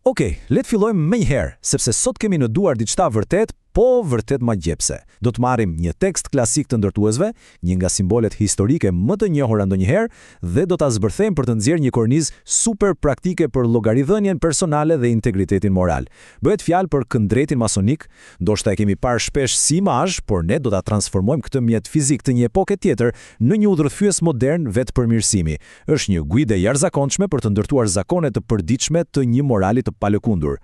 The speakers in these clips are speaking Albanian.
Okej, le të fillojmë më njëherë, sepse sot kemi në duar diçka vërtet, po vërtet magjepse. Do të marrim një tekst klasik të ndërtuesve, një nga simbolet historike më të njohura ndonjëherë, dhe do ta zbërthejmë për të nxjerrë një kornizë super praktike për llogaridhënien personale dhe integritetin moral. Bëhet fjalë për këndretin masonik, ndoshta e kemi parë shpesh si imazh, por ne do ta transformojmë këtë mjet fizik të një epoke tjetër në një udhëthyes modern vetëpërmirësimi. Është një guidë e jashtëzakonshme për të ndërtuar zakone të përditshme të një morali të palëkundur.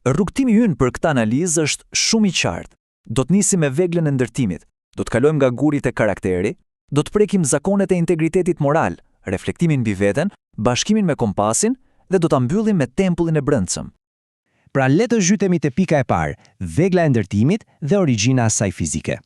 Rrugtimi ynë për këtë analizë është shumë i qartë. Do të nisim me veglën e ndërtimit, do të kalojmë nga gurit e karakteri, do të prekim zakonet e integritetit moral, reflektimin mbi veten, bashkimin me kompasin dhe do ta mbyllim me tempullin e brendshëm. Pra le të zhytemi te pika e parë, vegla e ndërtimit dhe origjina e saj fizike.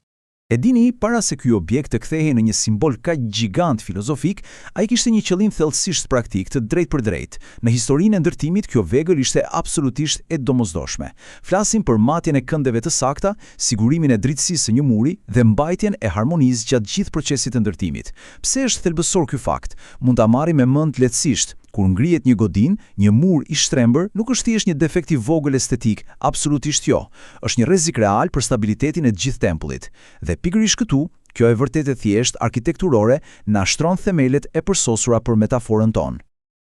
E dini, para se ky objekt të kthehej në një simbol kaq gjigant filozofik, ai kishte një qëllim thellësisht praktik të drejtë për drejtë. Në historinë e ndërtimit, kjo vegël ishte absolutisht e domosdoshme. Flasim për matjen e këndeve të sakta, sigurimin e drejtësisë së një muri dhe mbajtjen e harmonisë gjatë gjithë procesit të ndërtimit. Pse është thelbësor ky fakt? Mund ta marrim me mend lehtësisht. Kur ngrihet një godin, një mur i shtrembër nuk është thjesht një defekt i vogël estetik, absolutisht jo. Është një rrezik real për stabilitetin e gjithë tempullit. Dhe pikërisht këtu, kjo e vërtet e thjesht arkitekturore na shtron themelet e përsosura për metaforën tonë.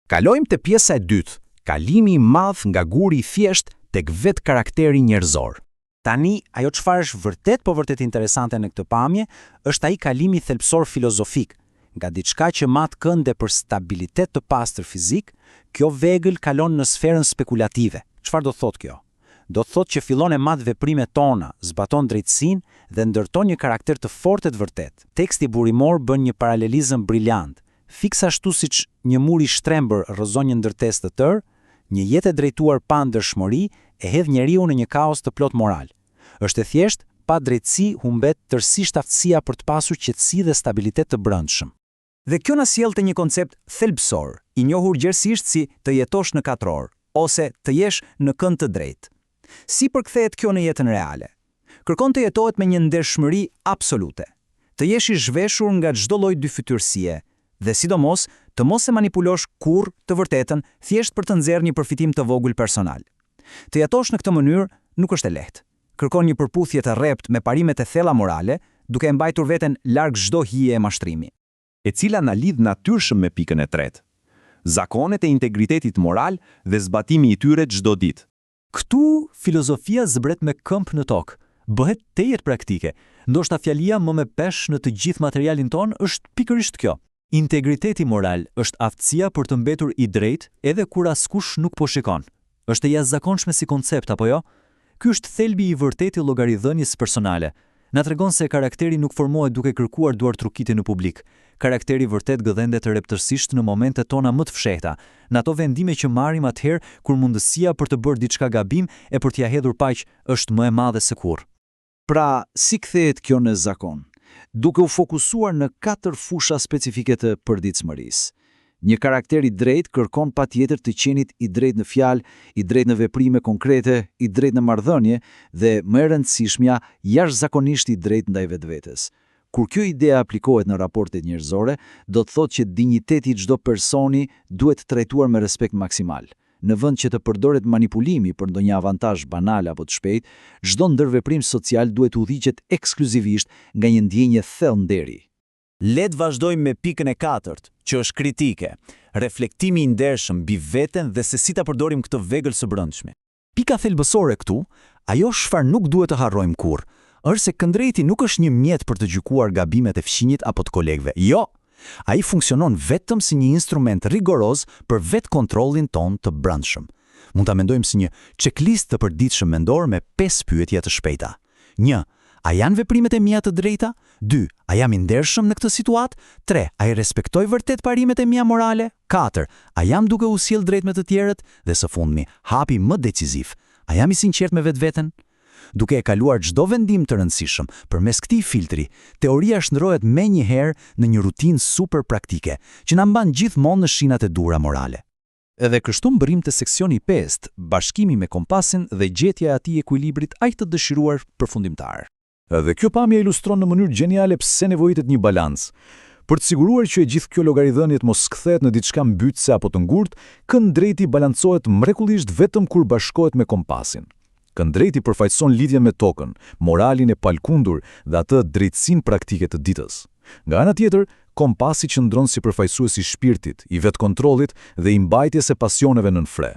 Kalojmë te pjesa e dytë, kalimi i madh nga guri i thjesht tek vetë karakteri njerëzor. Tani, ajo çfarë është vërtet interesante në këtë pamje, është ai kalimi thelbësor filozofik. Nga diçka që mat kënde për stabilitet të pastër fizik, kjo vegël kalon në sferën spekulative. Çfarë do thotë kjo? Do thotë që fillon e mat veprimet tona, zbaton drejtësinë dhe ndërton një karakter të fortë të vërtet. Teksti burimor bën një paralelizëm briljant. Fiksa ashtu siç një mur i shtrembër rrëzon një ndërtesë të tërë, një jetë e drejtuar pa ndershmëri e hedh njeriu në një kaos të plot moral. Është e thjeshtë, pa drejtësi humbet tërësisht aftësia për të pasur qetësi dhe stabilitet të brendshëm. Dhe kjo na sjell te një koncept thelbësor, i njohur gjerësisht si të jetosh në katror, ose të jesh në kënd të drejtë. Si përkthehet kjo në jetën reale? Kërkon të jetohet me një ndershmëri absolute, të jesh i zhveshur nga çdo lloj dyfytyrësie, dhe sidomos të mos e manipulosh kurrë të vërtetën thjesht për të nxjerrë një përfitim të vogël personal. Të jetosh në këtë mënyrë nuk është e lehtë. Kërkon një përputhje të rrept me parimet e thella morale, duke mbajtur veten larg çdo hije e mashtrimi, e cila na lidh natyrshëm me pikën e tretë. Zakonet e integritetit moral dhe zbatimi i tyre çdo ditë. Këtu filozofia zbret me këmbë në tokë, bëhet tejet praktike. Ndoshta fjalia më me pesh në të gjithë materialin ton është pikërisht kjo. Integriteti moral është aftësia për të mbetur i drejtë edhe kur askush nuk po shikon. Është e jashtëzakonshme si koncept apo jo? Ky është thelbi i vërtetë i llogaridhënies personale. Na tregon se karakteri nuk formohet duke kërkuar duartrukitje në publik. Karakteri vërtet gëdhendet rreptësisht në momentet tona më të fshehta, në ato vendime që marrim atëherë kur mundësia për të bërë diçka gabim e për t'ia hedhur paq është më e madhe se kurrë. Pra, si kthehet kjo në zakon? Duke u fokusuar në 4 fusha specifike të përditshmërisë. Një karakter i drejtë kërkon patjetër të qenit i drejtë në fjalë, i drejtë në veprime konkrete, i drejtë në marrëdhënie dhe më e rëndësishmja, jashtëzakonisht i drejtë ndaj vetvetes. Kur kjo ide aplikohet në raportet njerëzore, do të thotë që dinjiteti i çdo personi duhet trajtuar me respekt maksimal. Në vend që të përdoret manipulimi për ndonjë avantazh banal apo të shpejtë, çdo ndërveprim social duhet udhëhiqet ekskluzivisht nga një ndjenjë thellë nderi. Le të vazhdojmë me pikën e 4, që është kritike, reflektimi i ndershëm mbi veten dhe se si ta përdorim këtë vegël së brendshme. Pika thelbësore këtu, ajo çfarë nuk duhet të harrojmë kurrë, është se këndrejti nuk është një mjet për të gjykuar gabimet e fëmijët apo të kolegëve. Jo, ai funksionon vetëm si një instrument rigoroz për vetë kontrollin ton të brendshëm. Mund ta mendojmë si një checklist të përditshëm mendor me 5 pyetje të shpejta. 1. A janë veprimet e mia të drejta? 2. A jam i ndershëm në këtë situatë? 3. A i respektoj vërtet parimet e mia morale? 4. A jam duke u sjell drejt me të tjerët? Dhe së fundmi, hapi më decisiv, a jam i sinqert me vetveten? Duke e kaluar çdo vendim të rëndësishëm përmes këtij filtri, teoria shndrohet menjëherë në një rutinë super praktike që na mban gjithmonë në shinat e dura morale. Edhe kështu mbërrim te seksioni 5, bashkimi me kompasin dhe gjetja e atij ekuilibrit aq të dëshiruar përfundimtar. Edhe kjo pamje ilustron në mënyrë gjeniale pse nevojitet një balans. Për të siguruar që e gjithë kjo llogaridhënie mos kthehet në diçka mbytëse apo të ngurtë, këndrejti balancohet mrekullisht vetëm kur bashkohet me kompasin. Këndrejti përfaqëson lidhjen me tokën, moralin e palkundur dhe atë drejtësinë praktike të ditës. Nga ana tjetër, kompasi qëndron si përfaqësues i shpirtit, i vetkontrollit dhe i mbajtjes së pasioneve nën fre.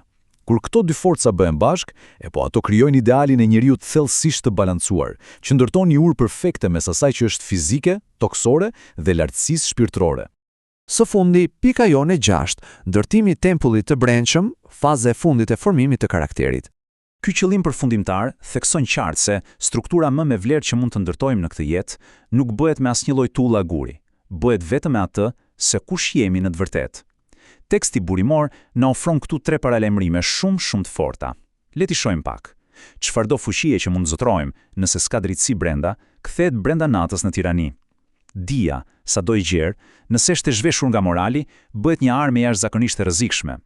Kur këto dy forca bëhen bashk, ato krijojnë idealin e njeriut thellësisht të balancuar, që ndërton një urë perfekte mes asaj që është fizike, toksore dhe lartësisë shpirtërore. Së fundi, pika jone 6, ndërtimi i tempullit të brendshëm, faza e fundit e formimit të karakterit. Ky qëllim përfundimtar thekson qartë se struktura më me vlerë që mund të ndërtojmë në këtë jetë nuk bëhet me asnjë lloj tullaguri, bëhet vetëm me atë se kush jemi në të vërtetë. Teksti burimor na ofron këtu 3 paralajmërime shumë të forta. Le t'i shohim pak. Çfarëdo fuqie që mund zotrojmë, nëse s'ka drejtësi brenda, kthehet brenda natës në tirani. Dia, sado i gjerë, nëse është e zhveshur nga morali, bëhet një armë jashtëzakonisht e rrezikshme.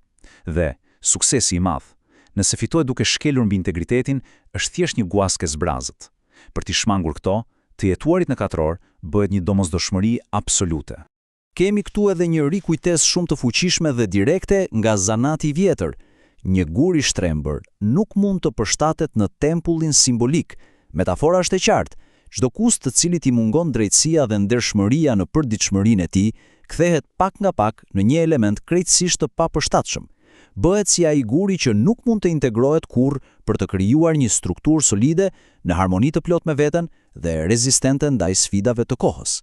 Dhe suksesi i madh, nëse fitohet duke shkelur mbi integritetin, është thjesht një guaske zbrazët. Për t'i shmangur këto, të jetuarit në katror bëhet një domosdoshmëri absolute. Kemi këtu edhe një rikujtesë shumë të fuqishme dhe direkte nga zanati i vjetër. Një gur i shtrembër nuk mund të përshtatet në tempullin simbolik. Metafora është e qartë. Çdo kusht të cilit i mungon drejtësia dhe ndershmëria në përditshmërinë e tij, kthehet pak nga pak në një element krejtësisht të papërshtatshëm. Bëhet si ai guri që nuk mund të integrohet kurrë për të krijuar një strukturë solide në harmoni të plotë me veten dhe rezistente ndaj sfidave të kohës.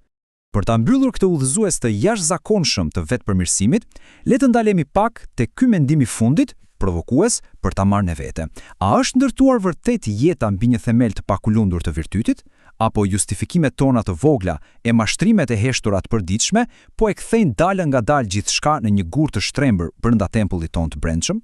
Për ta mbyllur këtë udhëzues të jashtëzakonshëm të vetëpërmirësimit, le të ndalemi pak te ky mendim i fundit, provokues për ta marrë në vete. A është ndërtuar vërtet jeta mbi një themel të pakulundur të virtytit, apo justifikimet tona të vogla e mashtrimet e heshtura të përditshme po e kthejnë dalë nga dalë gjithçka në një gur të shtrembër brenda tempullit tonë të brendshëm?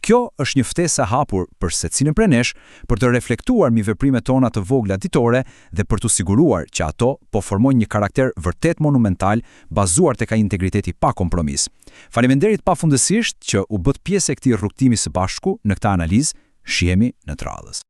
Kjo është një ftesë e hapur për secilin prej nesh për të reflektuar mbi veprimet tona të vogla ditore dhe për të siguruar që ato po formojnë një karakter vërtet monumental bazuar tek ai integriteti pa kompromis. Faleminderit pafundësisht që u bët pjesë e këtij rrugtimi së bashku në këtë analizë, shihemi në të radhës.